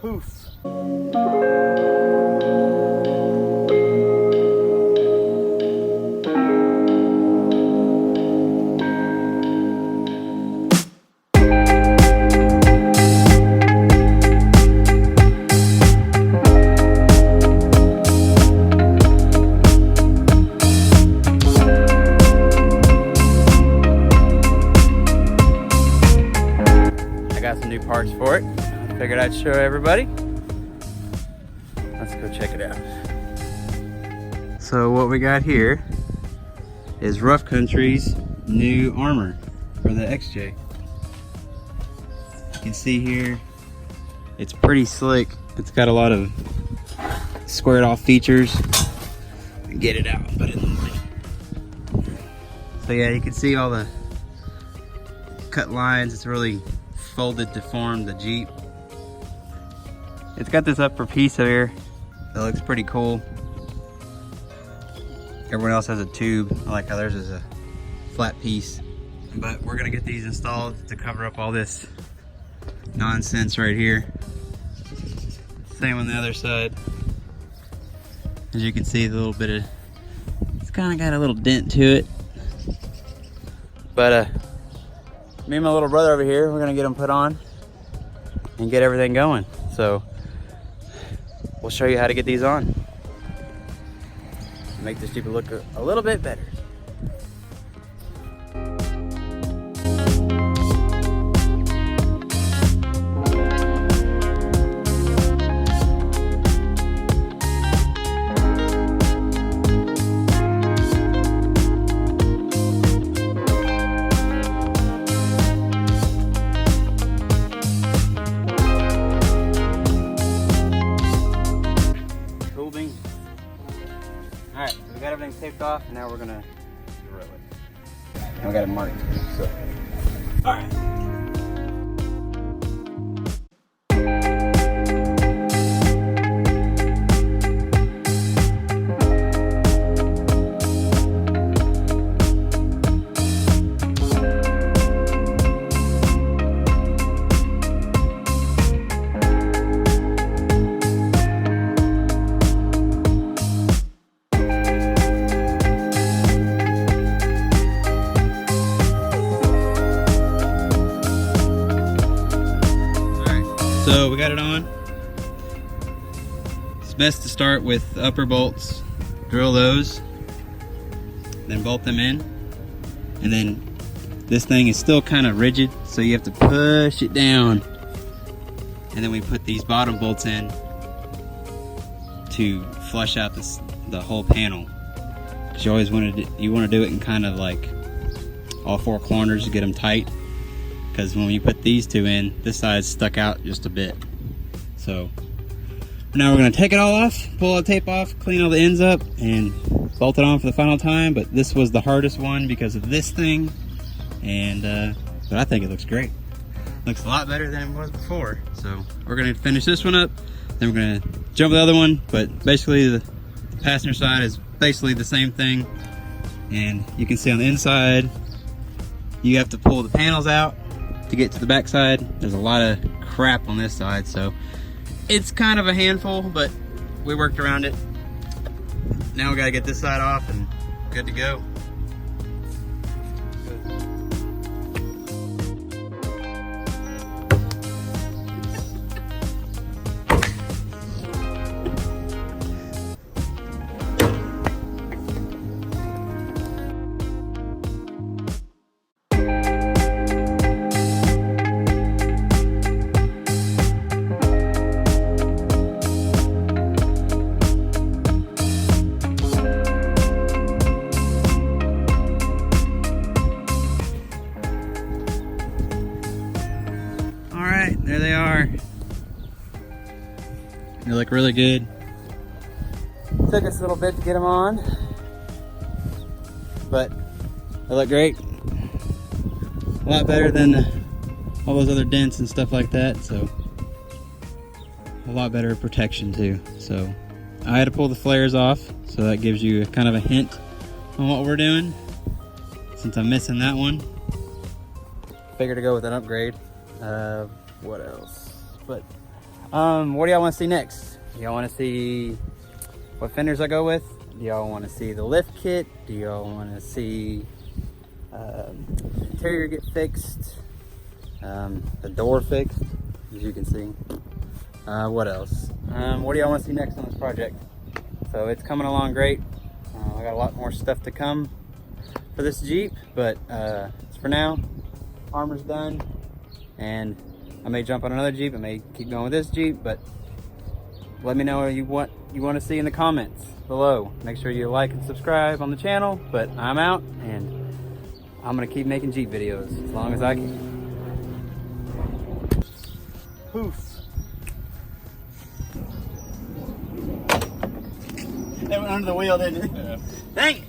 Poof. Parts for it. I figured I'd show everybody. Let's go check it out. So what we got here is Rough Country's new armor for the XJ. You can see here it's pretty slick. It's got a lot of squared off features. Get it out, put it in the light. So yeah, you can see all the cut lines. It's really folded to form the Jeep. It's got this upper piece here that looks pretty cool. Everyone else has a tube. I like how theirs is a flat piece. But we're gonna get these installed to cover up all this nonsense right here. Same on the other side. As you can see, the little bit of, it's kind of got a little dent to it. But me and my little brother over here, we're gonna get them put on and get everything going. So we'll show you how to get these on. Make this Jeep look a little bit better. Alright, so we got everything taped off, and now we're gonna drill it. And we got it marked, so. Alright. So we got it on. It's best to start with the upper bolts, drill those, then bolt them in. And then this thing is still kind of rigid, so you have to push it down. And then we put these bottom bolts in to flush out the whole panel. Because you always want to do it in kind of like all four corners to get them tight. Because when you put these two in, this side's stuck out just a bit. So now we're going to take it all off, pull all the tape off, clean all the ends up, and bolt it on for the final time. But this was the hardest one because of this thing, and but I think it looks great. Looks a lot better than it was before. So we're going to finish this one up, then we're going to jump the other one. But basically the passenger side is basically the same thing, and you can see on the inside you have to pull the panels out to get to the back side. There's a lot of crap on this side, so it's kind of a handful, but we worked around it. Now we got to get this side off and good to go. There they are. They look really good. Took us a little bit to get them on, but they look great. A lot better than all those other dents and stuff like that, so a lot better protection too. So I had to pull the flares off, so that gives you kind of a hint on what we're doing. Since I'm missing that one, figured to go with an upgrade. What else? But What do y'all want to see next? Do y'all want to see what fenders I go with? Do y'all want to see the lift kit? Do y'all want to see interior get fixed? The door fixed, as you can see. What else? What do y'all want to see next on this project? So it's coming along great. I got a lot more stuff to come for this Jeep, but for now, armor's done, and I may jump on another Jeep. I may keep going with this Jeep, but let me know what you want to see in the comments below. Make sure you like and subscribe on the channel, but I'm out, and I'm gonna keep making Jeep videos as long as I can. Poof. That went under the wheel, didn't it? Yeah. Dang it.